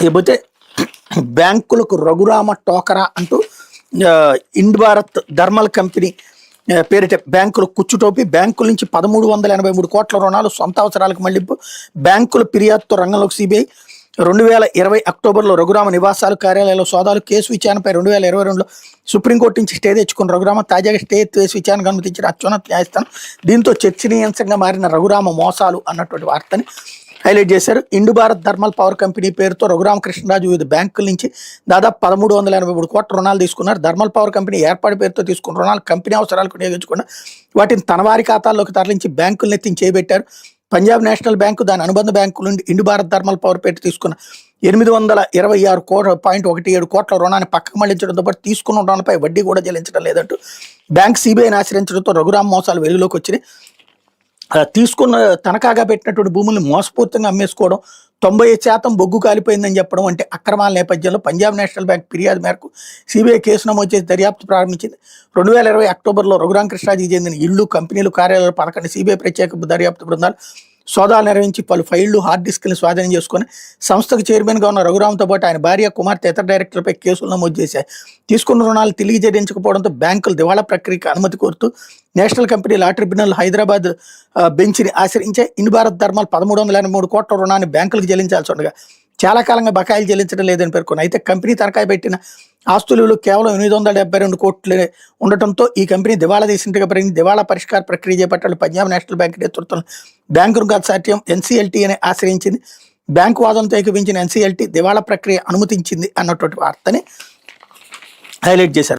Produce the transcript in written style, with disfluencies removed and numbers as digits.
లేకపోతే బ్యాంకులకు రఘురామ టోకరా అంటూ ఇండ్ భారత్ థర్మల్ కంపెనీ పేరిట బ్యాంకులు కుచ్చుటోపి బ్యాంకుల నుంచి 1383 కోట్ల రుణాలు సొంత అవసరాలకు మళ్లింపు బ్యాంకుల ఫిర్యాదుతో రంగంలోకి సిబిఐ 2020 అక్టోబర్లో రఘురామ నివాసాలు కార్యాలయాల్లో సోదాలు కేసు విచారణపై 2022లో సుప్రీంకోర్టు నుంచి స్టే తెచ్చుకున్న రఘురామ తాజాగా స్టే కేసు విచారణకు అనుమతించిన అత్యున్నత న్యాయస్థానం దీంతో చర్చనీయాంశంగా మారిన రఘురామ మోసాలు అన్నటువంటి వార్తని హైలైట్ చేశారు. ఇండ్ భారత్ థర్మల్ పవర్ కంపెనీ పేరుతో రఘురామకృష్ణరాజు వివిధ బ్యాంకుల నుంచి దాదాపు 1383 కోట్ల రుణాలు తీసుకున్నారు. థర్మల్ పవర్ కంపెనీ ఏర్పాటు పేరుతో తీసుకున్న రుణాలు కంపెనీ అవసరాలకు వినియోగించకుండా వాటిని తన వారి ఖాతాల్లోకి తరలించి బ్యాంకులు నెత్తిని చేయబెట్టారు. పంజాబ్ నేషనల్ బ్యాంకు దాని అనుబంధ బ్యాంకుల నుండి ఇండ్ భారత్ థర్మల్ పవర్ పేరు తీసుకున్న 826.17 కోట్ల రుణాన్ని పక్కకు మళ్లించడంతో పాటు తీసుకున్న రుణాలపై వడ్డీ కూడా చెల్లించడం లేదంటూ బ్యాంక్ సిబిఐని ఆశ్రయించడంతో రఘురామ్ మోసాలు వెలుగులోకి వచ్చినాయి. తీసుకున్న తనఖాగా పెట్టినటువంటి భూముల్ని మోసపూర్తంగా అమ్మేసుకోవడం 90% బొగ్గు కాలిపోయిందని చెప్పడం వంటి అక్రమాల నేపథ్యంలో పంజాబ్ నేషనల్ బ్యాంక్ ఫిర్యాదు మేరకు సిబిఐ కేసు నమోదు చేసి దర్యాప్తు ప్రారంభించింది. 2020 అక్టోబర్లో రఘురామకృష్ణరాజుకి చెందిన ఇళ్లు కంపెనీలు కార్యాలయాలు 11 సిబిఐ ప్రత్యేక దర్యాప్తు బృందాలు సోదాలు నిర్వహించి పలు ఫైళ్లు హార్డ్ డిస్క్ని స్వాధీనం చేసుకుని సంస్థకు చైర్మన్గా ఉన్న రఘురామ్తో పాటు ఆయన భార్య కుమార్తె ఇతర డైరెక్టర్లపై కేసులు నమోదు చేశాయి. తీసుకున్న రుణాలు తిరిగి చెల్లించకపోవడంతో బ్యాంకులు దివాళా ప్రక్రియకు అనుమతి కోరుతూ national company law tribunal Hyderabad బెంచ్ని ఆశ్రయించే ఇండ్ భారత్ థర్మల్ 1383 కోట్ల రుణాన్ని బ్యాంకులకు చెల్లించాల్సి ఉండగా చాలా కాలంగా బకాయిలు చెల్లించడం లేదని పేర్కొన్నారు. అయితే కంపెనీ తనఖా పెట్టిన ఆస్తులు కేవలం 872 కోట్లు ఉండటంతో ఈ కంపెనీ దివాళా తీసినట్టుగా పరిగణించి దివాళా పరిష్కార ప్రక్రియ చేపట్టాలి. పంజాబ్ నేషనల్ బ్యాంక్ నేతృత్వం బ్యాంకును గత సాధ్యం ఎన్సీఎల్టీ అని ఆశ్రయించింది. బ్యాంకు వాదనతో ఏకీపించిన ఎన్సీఎల్టీ దివాళా ప్రక్రియ అనుమతించింది అన్నటువంటి వార్తని హైలైట్ చేశారు.